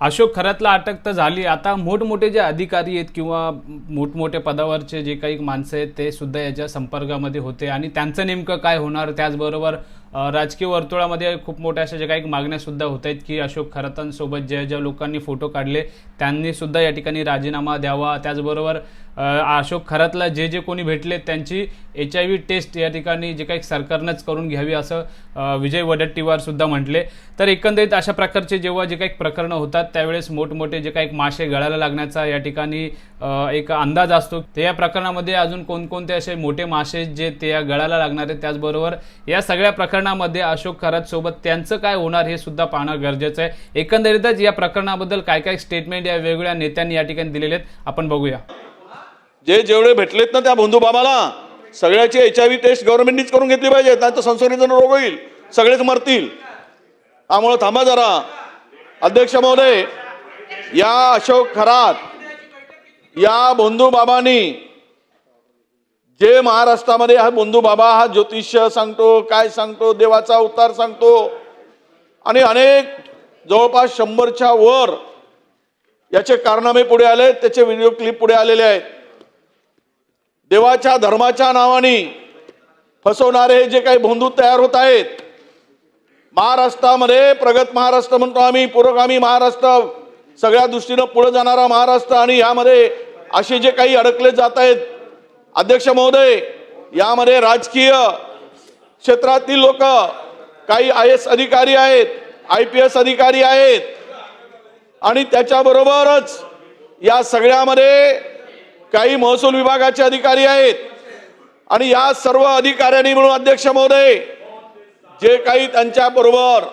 अशोक खरातला अटक तर झाली. आता मोठमोठे जे अधिकारी आहेत किंवा मोठमोठ्या पदावरचे जे काही माणसं आहेत ते सुद्धा याच्या संपर्कामध्ये होते आणि त्यांचं नेमकं काय होणार. त्याचबरोबर राजकीय वर्तुळामध्ये खूप मोठ्या अशा ज्या काही मागण्या सुद्धा होत आहेत की अशोक खरातांसोबत ज्या ज्या लोकांनी फोटो काढले त्यांनी सुद्धा या ठिकाणी राजीनामा द्यावा. त्याचबरोबर अशोक खरातला जे जे कोणी भेटले त्यांची HIV टेस्ट या ठिकाणी जे काही सरकारनंच करून घ्यावी असं विजय वडेट्टीवार सुद्धा म्हटले. तर एकंदरीत अशा प्रकारचे जेव्हा जे काही प्रकरणं होतात त्यावेळेस मोठमोठे जे काही मासे गळायला लागण्याचा या ठिकाणी एक अंदाज असतो. ते या प्रकरणामध्ये अजून कोणकोणते असे मोठे मासे जे ते या गळायला लागणार आहेत. त्याचबरोबर या सगळ्या प्रकरणामध्ये अशोक खरात सोबत त्यांचं काय होणार हे सुद्धा पाहणं गरजेचं आहे. एकंदरीतच या प्रकरणाबद्दल काय काय स्टेटमेंट या वेगवेगळ्या नेत्यांनी या ठिकाणी दिलेले आहेत आपण बघूया. जेवढे भेटलेत ना त्या बंधू बाबाला सगळ्याची HIV टेस्ट गव्हर्नमेंटनीच करून घेतली पाहिजे, नाही तर संसर्गजन्य रोग होईल, सगळेच मरतील. त्यामुळे थांबा जरा. अध्यक्ष महोदय, या अशोक खरात या बंधू बाबांनी जे महाराष्ट्रामध्ये हा बंधू बाबा हा ज्योतिष्य सांगतो, काय सांगतो, देवाचा अवतार सांगतो आणि अनेक जवळपास 100च्या वर याचे कारनामे पुढे आले, त्याचे व्हिडिओ क्लिप पुढे आलेले आहेत. देवाच्या धर्माच्या नावाने फसवणारे जे काही बंधू तयार होत आहेत, महाराष्ट्रामध्ये प्रगत महाराष्ट्र म्हणतो आम्ही, पुरोगामी महाराष्ट्र, सगळ्या दृष्टीनं पुढे जाणारा महाराष्ट्र, आणि यामध्ये असे जे काही अडकले जात आहेत. अध्यक्ष महोदय, यामध्ये राजकीय क्षेत्रातील लोक, काही IAS अधिकारी आहेत, IPS अधिकारी आहेत आणि त्याच्याबरोबरच या सगळ्यामध्ये काही महसूल विभागाचे अधिकारी आहेत. आणि या सर्व अधिकाऱ्यांनी मिळून अध्यक्ष महोदय जे काही त्यांच्या बरोबर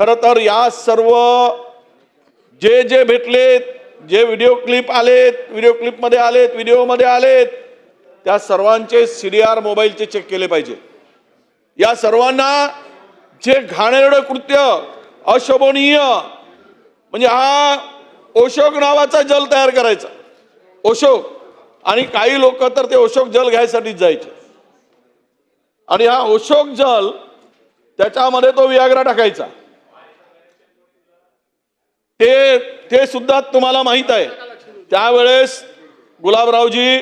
खरं तर या सर्व जे जे भेटलेत, जे व्हिडिओ क्लिप आलेत, व्हिडिओ क्लिपमध्ये आलेत, व्हिडिओमध्ये आलेत, त्या सर्वांचे CDR मोबाईलचे चेक केले पाहिजे. या सर्वांना जे घाणेरडं कृत्य, अशोभनीय, म्हणजे हा अशोक नावाचा जल तयार करायचा, अशोक, आणि काही लोक तर ते अशोक जल घ्यायसाठीच जायचे. आणि हा अशोक जल त्याच्यामध्ये तो वियाग्रा टाकायचा. ते सुद्धा तुम्हाला माहित आहे. त्यावेळेस गुलाबरावजी,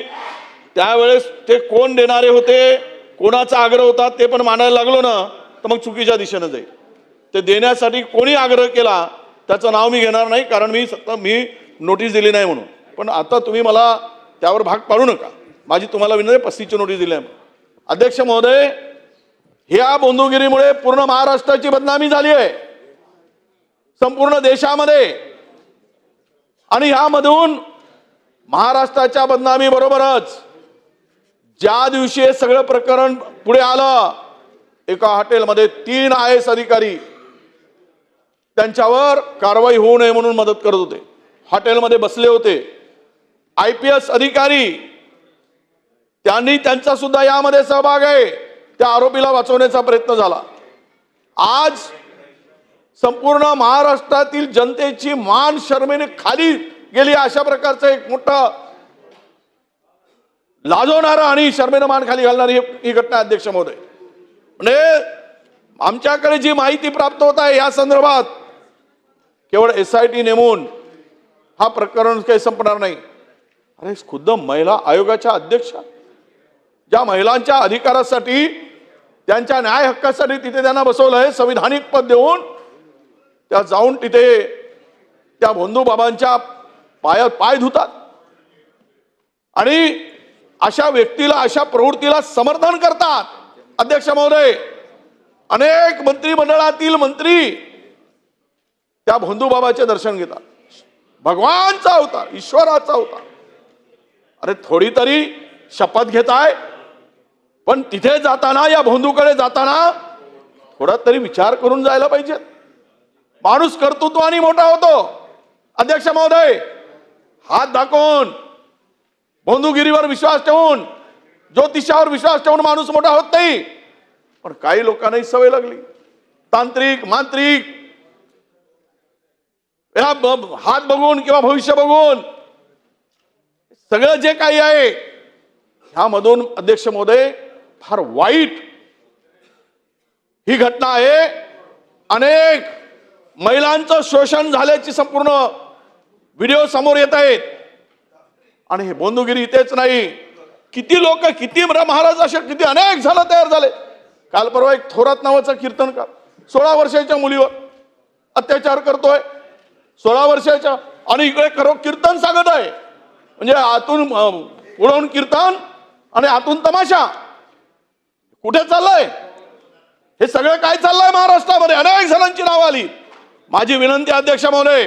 त्यावेळेस ते कोण देणारे होते, कोणाचा आग्रह होता ते पण मानायला लागलो ना तर मग चुकीच्या दिशेनं जाईल. ते देण्यासाठी कोणी आग्रह केला त्याचं नाव मी घेणार नाही, कारण मी नोटीस दिली नाही म्हणून. पण आता तुम्ही मला त्यावर भाग पाडू नका. माझी तुम्हाला विनंती, 35ची नोटीस दिली आहे. अध्यक्ष महोदय, ह्या बंधुगिरीमुळे पूर्ण महाराष्ट्राची बदनामी झाली आहे, संपूर्ण देशामध्ये. आणि ह्यामधून महाराष्ट्राच्या बदनामी बरोबरच ज्या दिवशी हे सगळं प्रकरण पुढे आलं, एका हॉटेलमध्ये 3 IAS अधिकारी त्यांच्यावर कारवाई होऊ नये म्हणून मदत करत होते, हॉटेलमध्ये बसले होते. IPS अधिकारी, त्यांनी त्यांचा सुद्धा यामध्ये सहभाग आहे. त्या आरोपीला वाचवण्याचा प्रयत्न झाला. आज संपूर्ण महाराष्ट्रातील जनतेची मान शर्मेने खाली गेली, अशा प्रकारचं एक मोठं लाजवणारं आणि शर्मेनं मान खाली घालणारी ही घटना. अध्यक्ष महोदय, म्हणजे आमच्याकडे जी माहिती प्राप्त होत आहे या संदर्भात, केवळ SIT नेमून हा प्रकरण काही संपणार नाही. अरे खुद्द महिला आयोगाच्या अध्यक्ष, ज्या महिलांच्या अधिकारासाठी, त्यांच्या न्याय हक्कासाठी तिथे त्यांना बसवलंय, संविधानिक पद देऊन त्या जाऊन तिथे त्या बंधू बाबांच्या पायात पाय धुतात. आणि अशा व्यक्तीला, अशा प्रवृत्तीला समर्थन करतात. अध्यक्ष महोदय, अनेक मंत्रिमंडळातील मंत्री त्या बंधू बाबाचे दर्शन घेतात. भगवानचा अवतार, ईश्वराचा अवतार. अरे थोडी तरी शपथ घेताय, पण तिथे जाताना, या बंधूकडे जाताना थोडा तरी विचार करून जायला पाहिजे. माणूस कर्तृत्वाने मोठा होतो. अध्यक्ष महोदय, हात दाखवून, बंधुगिरीवर विश्वास ठेवून, ज्योतिषावर विश्वास ठेवून माणूस मोठा होत नाही. पण काही लोकांनाही सवय लागली, तांत्रिक, मांत्रिक, हात बघून किंवा भविष्य बघून सगळं जे काही आहे ह्यामधून अध्यक्ष महोदय फार वाईट ही घटना आहे. अनेक महिलांचं शोषण झाल्याची संपूर्ण व्हिडिओ समोर येत आहेत. आणि हे बंधुगिरी इथेच नाही, किती लोक, किती महाराज असे किती अनेक जण तयार झाले. काल परवा एक थोरात नावाचा कीर्तनकार 16 वर्षाच्या मुलीवर अत्याचार करतोय, 16 वर्षाच्या, आणि इकडे खरं कीर्तन सांगत आहे. म्हणजे आतून उडवून कीर्तन आणि आतून तमाशा. कुठे चाललंय हे सगळं? काय चाललंय महाराष्ट्रामध्ये? अनेक जणांची नावं आली. माझी विनंती अध्यक्ष महोदय,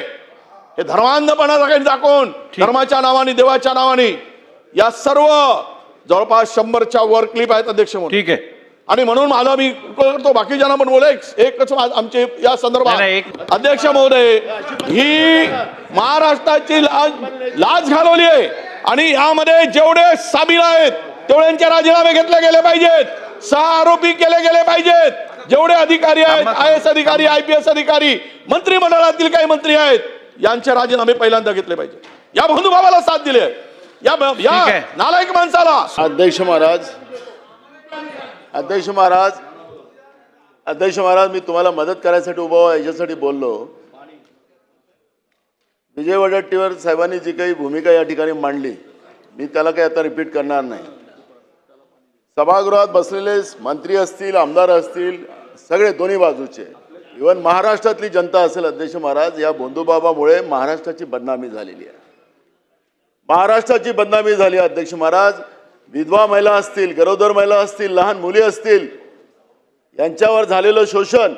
हे धर्मांधपणा दाखवून धर्माच्या नावाने, देवाच्या नावाने, या सर्व जवळपास 100च्या वर क्लिप आहेत अध्यक्ष महोदय. ठीक आहे. आणि म्हणून मला मी करतो, बाकीच्यांना पण बोले एकच आमचे या संदर्भात अध्यक्ष महोदय, ही महाराष्ट्राची लाज घालवली आहे. आणि यामध्ये जेवढे सामील आहेत तेवढ्यांचे राजीनामे घेतले गेले पाहिजेत. 6 आरोपी केले गेले पाहिजेत. जेवढे अधिकारी आहेत, IAS अधिकारी, IPS अधिकारी, मंत्रिमंडळातील काही मंत्री आहेत, यांचे राजीनामे पहिल्यांदा घेतले पाहिजे. या बंधुभावाला साथ दिली आहे, या नालायक माणसाला. अध्यक्ष महाराज, मी तुम्हाला मदत करायसाठी उभा याच्यासाठी बोललो. विजय वडेट्टीवार साहेबांनी जी काही भूमिका या ठिकाणी मांडली, मी त्याला काही आता रिपीट करणार नाही. सभागृहात बसलेले मंत्री असतील, आमदार असतील, सगळे दोन्ही बाजूचे, इव्हन महाराष्ट्रातली जनता असेल, अध्यक्ष महाराज, या बंधुबाबामुळे महाराष्ट्राची बदनामी झालेली आहे. महाराष्ट्राची बदनामी झाली अध्यक्ष महाराज. विधवा महिला असतील, गरोदर महिला असतील, लहान मुली असतील, यांच्यावर झालेलं शोषण,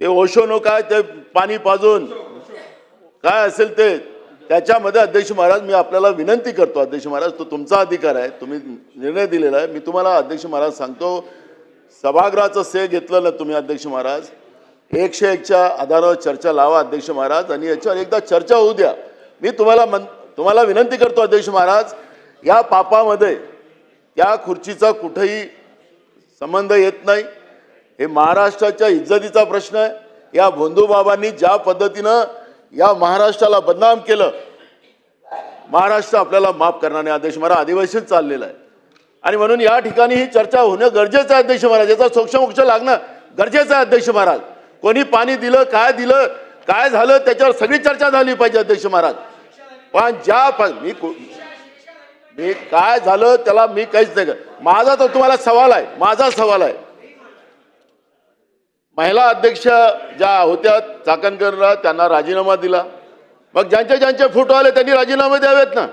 ते ओशोनो काय ते पाणी पाजून काय असेल ते, त्याच्यामध्ये अध्यक्ष महाराज मी आपल्याला विनंती करतो, अध्यक्ष महाराज, तो तुमचा अधिकार आहे, तुम्ही निर्णय दिलेला आहे. मी तुम्हाला अध्यक्ष महाराज सांगतो, सभागृहाचं श्रेय घेतलं ना तुम्ही अध्यक्ष महाराज. 101च्या आधारावर चर्चा लावा अध्यक्ष महाराज, आणि याच्यावर एकदा चर्चा होऊ द्या. मी तुम्हाला विनंती करतो अध्यक्ष महाराज, या पापामध्ये त्या खुर्चीचा कुठेही संबंध येत नाही. हे महाराष्ट्राच्या इज्जतीचा प्रश्न आहे. या बंधुबाबांनी ज्या पद्धतीनं या महाराष्ट्राला बदनाम केलं, महाराष्ट्र आपल्याला माफ करणार नाही अध्यक्ष महाराज. अधिवेशन चाललेलं आहे आणि म्हणून या ठिकाणी ही चर्चा होणं गरजेचं आहे अध्यक्ष महाराज. याचा सोक्षमोक्ष लागणं गरजेचं आहे अध्यक्ष महाराज. कोणी पाणी दिलं, काय झालं, त्याच्यावर सगळी चर्चा झाली पाहिजे अध्यक्ष महाराज. पण मी काय झालं त्याला मी काहीच नाही. माझा तो तुम्हाला सवाल आहे, माझा सवाल आहे. महिला अध्यक्ष ज्या होत्या चाकणकरला, त्यांना राजीनामा दिला. मग ज्यांचे फोटो आले त्यांनी राजीनामे द्यावेत ना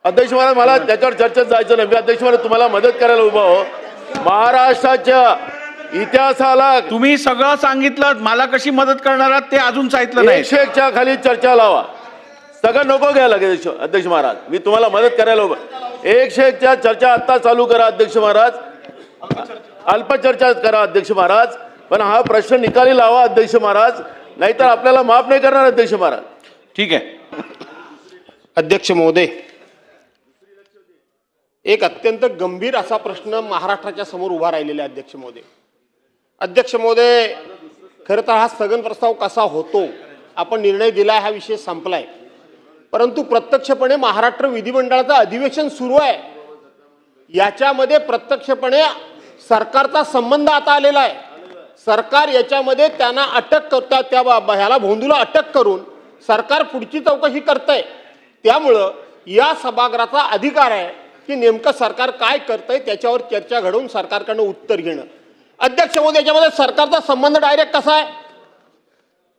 अध्यक्ष महाराज. मला त्याच्यावर चर्चेत जायचं नाही. मी अध्यक्ष महाराज तुम्हाला मदत करायला उभा हो. महाराष्ट्राच्या इतिहासाला तुम्ही सगळं सांगितलं, मला कशी मदत करणार आहात ते अजून सांगितलं नाही. 101च्या खाली चर्चा लावा. सगळं नको घ्यायला अध्यक्ष महाराज. मी तुम्हाला मदत करायला उभा. 101च्या चर्चा आता चालू करा अध्यक्ष महाराज. अल्प चर्चा करा अध्यक्ष महाराज, पण हा प्रश्न निकाली लावा अध्यक्ष महाराज, नाहीतर आपल्याला माफ नाही करणार अध्यक्ष महाराज. ठीक आहे. अध्यक्ष महोदय, एक अत्यंत गंभीर असा प्रश्न महाराष्ट्राच्या समोर उभा राहिलेला आहे अध्यक्ष महोदय. अध्यक्ष महोदय, खरं तर हा स्थगन प्रस्ताव कसा होतो, आपण निर्णय दिलाय, हा विषय संपलाय. परंतु प्रत्यक्षपणे महाराष्ट्र विधिमंडळाचं अधिवेशन सुरू आहे, याच्यामध्ये प्रत्यक्षपणे सरकारचा संबंध आता आलेला आहे. सरकार याच्यामध्ये त्यांना अटक करतात, त्या ह्याला भोंदूला अटक करून सरकार पुढची चौकशी करतंय. त्यामुळं या सभागृहाचा अधिकार आहे की नेमकं सरकार काय करतंय त्याच्यावर चर्चा घडवून सरकारकडनं उत्तर घेणं. अध्यक्ष महोदय, याच्यामध्ये सरकारचा संबंध डायरेक्ट कसा आहे,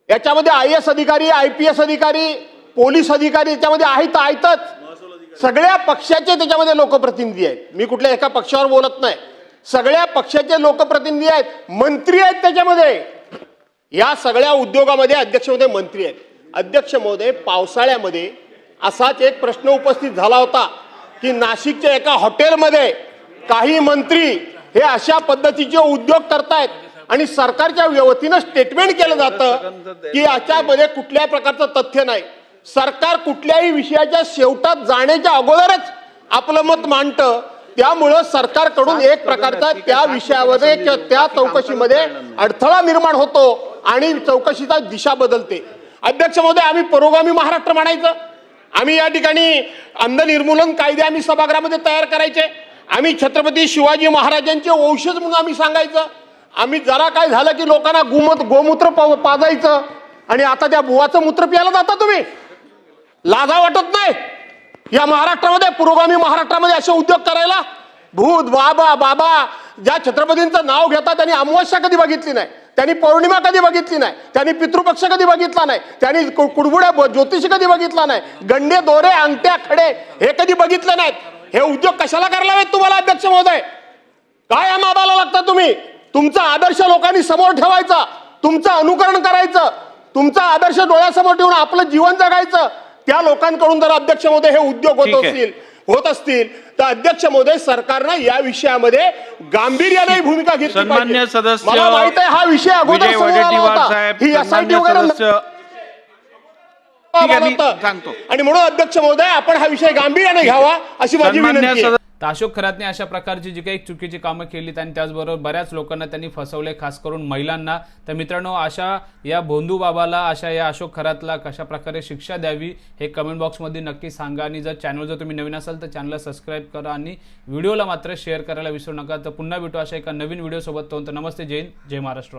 याच्यामध्ये IAS अधिकारी, IPS अधिकारी, पोलीस अधिकारी याच्यामध्ये आहेतच. सगळ्या पक्षाचे त्याच्यामध्ये लोकप्रतिनिधी आहेत. मी कुठल्या एका पक्षावर बोलत नाही, सगळ्या पक्षाचे लोकप्रतिनिधी आहेत, मंत्री आहेत त्याच्यामध्ये. या सगळ्या उद्योगामध्ये अध्यक्ष महोदय मंत्री आहेत. अध्यक्ष महोदय, पावसाळ्यामध्ये असाच एक प्रश्न उपस्थित झाला होता की नाशिकच्या एका हॉटेलमध्ये काही मंत्री हे अशा पद्धतीचे उद्योग करतायत आणि सरकारच्या वतीनं स्टेटमेंट केलं जातं की याच्यामध्ये कुठल्याही प्रकारचं तथ्य नाही. सरकार कुठल्याही विषयाच्या शेवटात जाण्याच्या अगोदरच आपलं मत मांडतं. त्यामुळं सरकारकडून एक प्रकारचा त्या विषयामध्ये त्या चौकशीमध्ये अडथळा निर्माण होतो आणि चौकशीचा दिशा बदलते. अध्यक्ष महोदय, आम्ही पुरोगामी महाराष्ट्र म्हणायचं, आम्ही या ठिकाणी अंध निर्मूलन कायदे आम्ही सभागृहामध्ये तयार करायचे, आम्ही छत्रपती शिवाजी महाराजांचे वंशज म्हणून आम्ही सांगायचं, आम्ही जरा काय झालं की लोकांना गोमूत्र पाजायचं आणि आता त्या बुवाचं मूत्र प्यायला जाता तुम्ही? लाजा वाटत नाही या महाराष्ट्रामध्ये, पुरोगामी महाराष्ट्रामध्ये असे उद्योग करायला? भूत बाबा ज्या छत्रपतींचं नाव घेतात त्यांनी अमावस्या कधी बघितली नाही, त्यांनी पौर्णिमा कधी बघितली नाही, त्यांनी पितृपक्ष कधी बघितला नाही, त्यांनी कुडबुड्या ज्योतिषी कधी बघितला नाही, गंडे दोरे अंगठ्या खडे हे कधी बघितले नाहीत. हे उद्योग कशाला करायला हवेत तुम्हाला अध्यक्ष महोदय? काय या माबाला लागता तुम्ही? तुमचा आदर्श लोकांनी समोर ठेवायचा, तुमचं अनुकरण करायचं, तुमचा आदर्श डोळ्यासमोर ठेवून आपलं जीवन जगायचं. त्या लोकांकडून जर अध्यक्ष महोदय हे उद्योग होत असतील तर अध्यक्ष महोदय सरकारनं या विषयामध्ये गांभीर्याने भूमिका घेतली सन्मान्य पाहिजे. सदस्य मला माहित आहे हा विषय अगोदर विजय समोर आला वडेट्टीवार होता. साहेब, ही SIT सन्मान्य वगैरे सदस्य ठीक आहे, मी सांगतो. आणि म्हणून अध्यक्ष महोदय आपण हा विषय गांभीर्याने घ्यावा अशी माझी सन्मान्य विनंती आहे. तर अशोक खरातने अशा प्रकारची जी काही चुकीची कामं केलीत आणि त्याचबरोबर बऱ्याच लोकांना त्यांनी फसवले, खास करून महिलांना. तर मित्रांनो, अशा या भोंदू बाबाला, अशा या अशोक खरातला कशा प्रकारे शिक्षा द्यावी हे कमेंट बॉक्समध्ये नक्की सांगा. आणि जर तुम्ही नवीन असाल तर चॅनलला सबस्क्राईब करा आणि व्हिडिओला मात्र शेअर करायला विसरू नका. तर पुन्हा भेटू अशा एका नवीन व्हिडिओसोबत. तोपर्यंत नमस्ते, जय हिंद, जय महाराष्ट्र.